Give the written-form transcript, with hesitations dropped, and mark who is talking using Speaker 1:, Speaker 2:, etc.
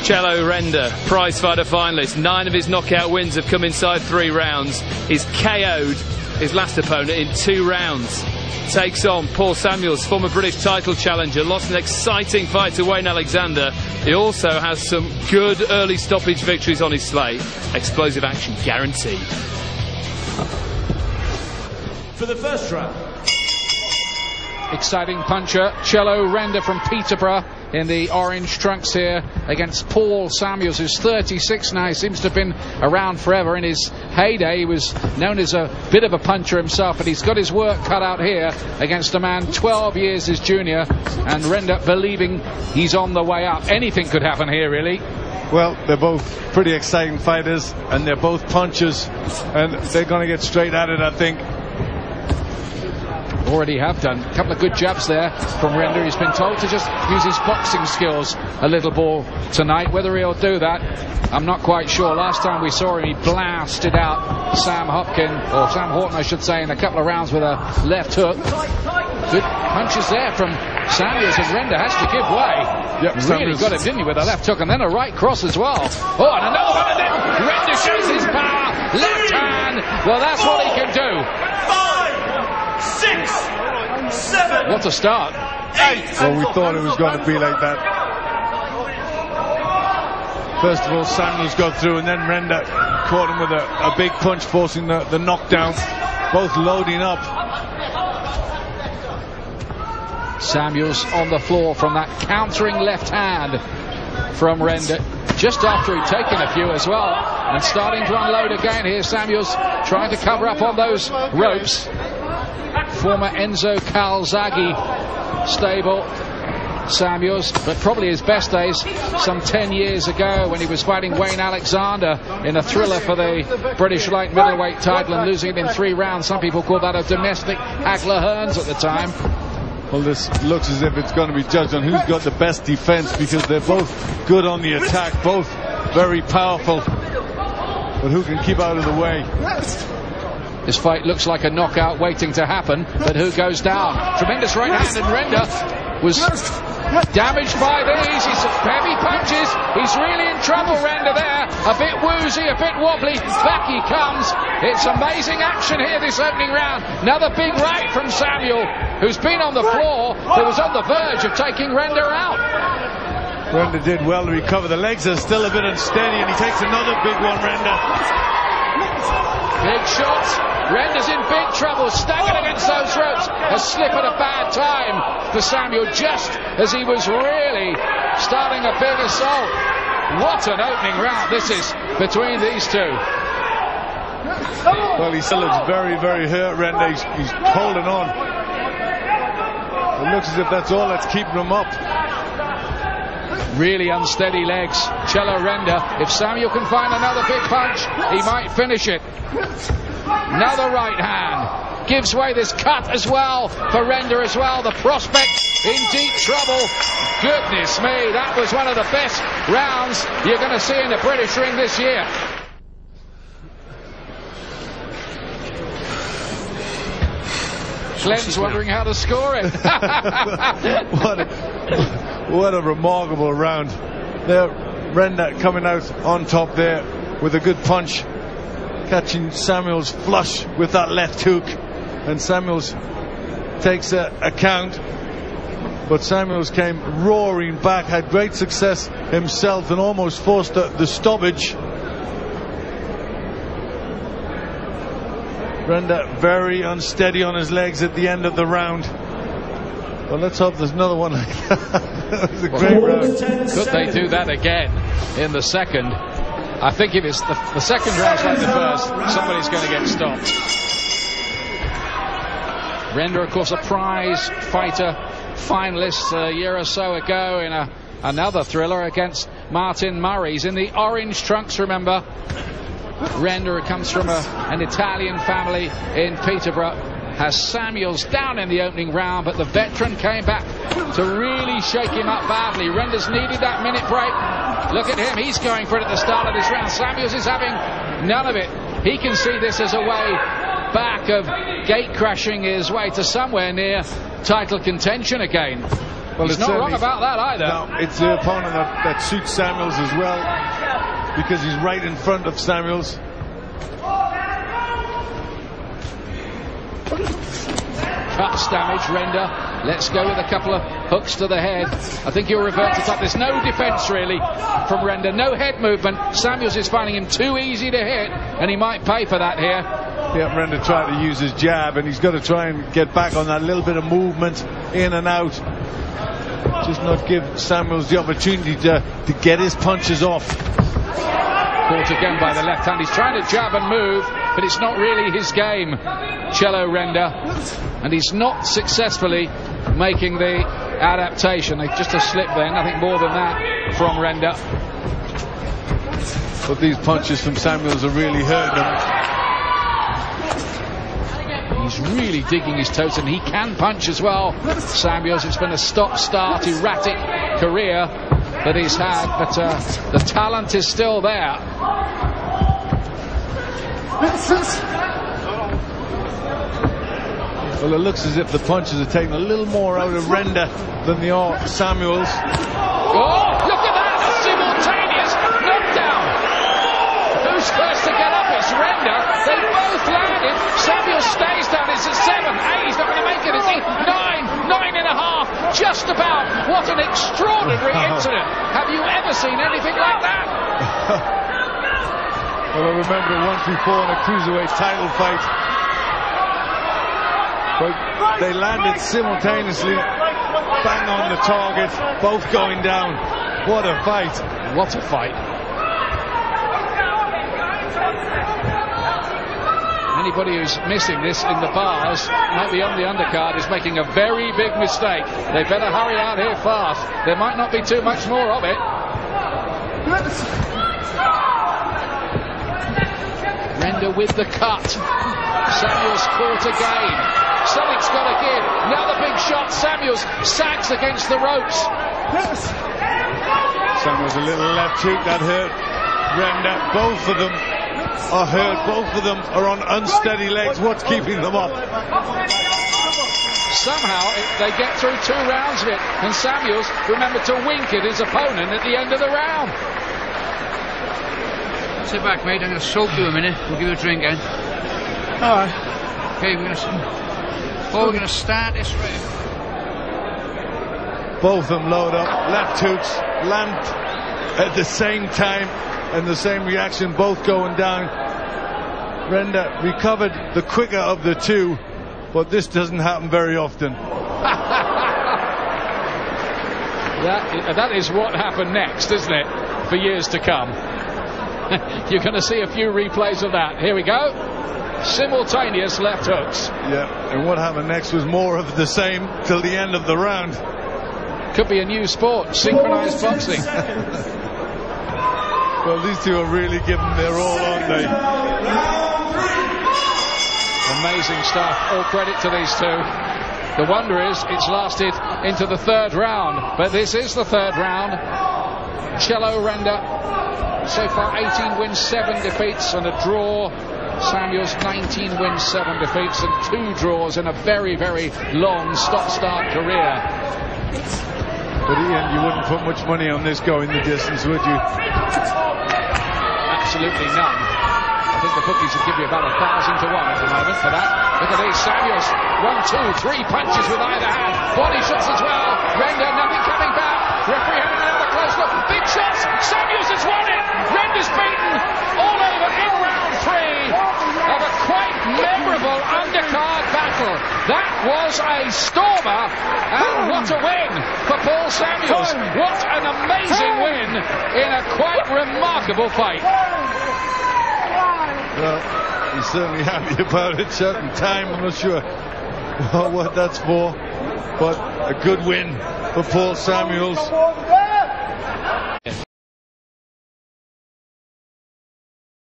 Speaker 1: CelloRendav, prizefighter finalist. 9 of his knockout wins have come inside 3 rounds. He's KO'd his last opponent in 2 rounds. Takes on Paul Samuels, former British title challenger. Lost an exciting fight to Wayne Alexander. He also has some good early stoppage victories on his slate. Explosive action guaranteed.
Speaker 2: For the first round.
Speaker 3: Exciting puncher, CelloRendav from Peterborough in the orange trunks here against Paul Samuels, who's 36 now. He seems to have been around forever. In his heyday, he was known as a bit of a puncher himself, but he's got his work cut out here against a man 12 years his junior, and Rendav believing he's on the way up. Anything could happen here, really.
Speaker 4: Well, they're both pretty exciting fighters, and they're both punchers, and they're going to get straight at it, I think.
Speaker 3: Already have done a couple of good jabs there from Rendav. He's been told to just use his boxing skills a little more tonight. Whether he'll do that, I'm not quite sure. Last time we saw him, he blasted out Sam Horton, I should say, in a couple of rounds with a left hook. Good punches there from Samuels, and Rendav has to give way.
Speaker 4: Yep,
Speaker 3: really got it, didn't he, with a left hook, and then a right cross as well. Oh, and another one, and then Rendav shows his power. Left hand. Well, that's what he can do.
Speaker 2: 6, 7.
Speaker 3: What a start.
Speaker 2: 8.
Speaker 4: Well, we thought it was going to be like that. First of all, Samuels got through, and then Rendav caught him with a big punch, forcing the knockdown. Both loading up.
Speaker 3: Samuels on the floor from that countering left hand from Rendav, just after he'd taken a few as well, and starting to unload again. Here's Samuels trying to cover up on those ropes. Former Enzo Calzaghe stable, Samuels, but probably his best days some 10 years ago when he was fighting Wayne Alexander in a thriller for the British light middleweight title and losing it in 3 rounds. Some people call that a domestic Hagler Hearns at the time.
Speaker 4: Well, this looks as if it's going to be judged on who's got the best defense, because they're both good on the attack, both very powerful, but who can keep out of the way.
Speaker 3: This fight looks like a knockout waiting to happen, but who goes down? Tremendous right hand, and Rendav was damaged by these. He's heavy punches. He's really in trouble, Rendav there. A bit woozy, a bit wobbly. Back he comes. It's amazing action here this opening round. Another big right from Samuel, who's been on the floor, who was on the verge of taking Rendav out.
Speaker 4: Rendav did well to recover. The legs are still a bit unsteady, and he takes another big one, Rendav.
Speaker 3: Big shots. Rendav's in big trouble, staggered against those ropes. A slip at a bad time for Samuel, just as he was really starting a big assault. What an opening round this is between these two.
Speaker 4: Well, he still looks very, very hurt, Rendav. He's holding on. It looks as if that's all that's keeping him up.
Speaker 3: Really unsteady legs, CelloRendav. If Samuel can find another big punch, he might finish it. Another right hand. Gives way this cut as well for Rendav as well. The prospect in deep trouble. Goodness me, that was one of the best rounds you're going to see in the British ring this year. Glenn's wondering how to score it.
Speaker 4: What a remarkable round. There, Rendav coming out on top there with a good punch, catching Samuels flush with that left hook, and Samuels takes a count, but Samuels came roaring back, had great success himself, and almost forced the stoppage. Rendav very unsteady on his legs at the end of the round. Well, let's hope there's another one like that. That was a great round.
Speaker 3: Could they do that again in the second? I think if it's the second round's like the first, somebody's going to get stopped. Rendav, of course, a prize fighter finalist a year or so ago in another thriller against Martin Murray. He's in the orange trunks, remember. Rendav comes from an Italian family in Peterborough. Has Samuels down in the opening round, but the veteran came back to really shake him up badly. Rendav's needed that minute break. Look at him, he's going for it at the start of this round. Samuels is having none of it. He can see this as a way back of gate crashing his way to somewhere near title contention again.
Speaker 4: Well,
Speaker 3: he's not wrong about that either.
Speaker 4: No, it's the opponent that suits Samuels as well, because he's right in front of Samuels.
Speaker 3: Cuts damage, Renda. Let's go with a couple of hooks to the head. I think he'll revert to top. There's no defense really from Renda. No head movement. Samuels is finding him too easy to hit, and he might pay for that here.
Speaker 4: Yeah, Renda tried to use his jab, and he's got to try and get back on that little bit of movement in and out. Just not give Samuels the opportunity to get his punches off.
Speaker 3: Caught again by the left hand. He's trying to jab and move, but it's not really his game, CelloRenda, and he's not successfully making the adaptation. Just a slip there, nothing more than that from Renda.
Speaker 4: But these punches from Samuels are really hurting him.
Speaker 3: He's really digging his toes, and he can punch as well. Samuels, it's been a stop-start, erratic career that he's had, but the talent is still there.
Speaker 4: Well, it looks as if the punches are taking a little more out of Renda than they are Samuels.
Speaker 3: Oh, look at that! A simultaneous knockdown! Who's first to get up? It's Renda. They both landed. Samuels stays down. It's at 7, 8. He's not going to make it, is he? 9, 9.5. Just about. What an extraordinary incident. Have you ever seen anything like that?
Speaker 4: Well, I remember it once before in a cruiserweight title fight. But they landed simultaneously, bang on the target, both going down. What a fight.
Speaker 3: What a fight. Anybody who's missing this in the bars, might be on the undercard, is making a very big mistake. They better hurry out here fast. There might not be too much more of it. Renda with the cut. Samuels caught again. Something's got to give. Now the big shot. Samuels sags against the ropes.
Speaker 4: Samuels a little left hook that hurt Renda. Both of them are hurt. Both of them are on unsteady legs. What's keeping them up?
Speaker 3: Somehow they get through 2 rounds of it, and Samuels remembered to wink at his opponent at the end of the round.
Speaker 5: Sit back, mate. I'm going to soak you a minute. We'll give you a drink, eh?
Speaker 3: Alright.
Speaker 5: Okay, we're going to start this round.
Speaker 4: Both of them load up. Left hooks land at the same time, and the same reaction, both going down. Renda recovered the quicker of the two, but this doesn't happen very often.
Speaker 3: That is what happened next, isn't it? For years to come. You're going to see a few replays of that. Here we go. Simultaneous left hooks.
Speaker 4: Yeah, and what happened next was more of the same till the end of the round.
Speaker 3: Could be a new sport, synchronized boxing.
Speaker 4: Well, these two are really giving their all, aren't they?
Speaker 3: Amazing stuff. All credit to these two. The wonder is it's lasted into the 3rd round, but this is the 3rd round. CelloRenda so far 18 wins, 7 defeats and a draw. Samuels 19 wins, 7 defeats and 2 draws in a very, very long stop-start career.
Speaker 4: But Ian, you wouldn't put much money on this going the distance, would you?
Speaker 3: Absolutely none. I think the bookies would give you about 1,000 to 1 at the moment for that. Look at these. Samuels, 1, 2, 3 punches with either hand. Body shots as well. Renda, nothing coming back. Referee having another close look. Big shots. Samuels has won it. Renda's beaten all over in round 3 of a quite memorable undercard battle. That was a stormer, and what a win for Paul Samuels. What an amazing win in a quite remarkable fight.
Speaker 4: Well, he's certainly happy about it. Certain time, I'm not sure what that's for, but a good win for Paul Samuels.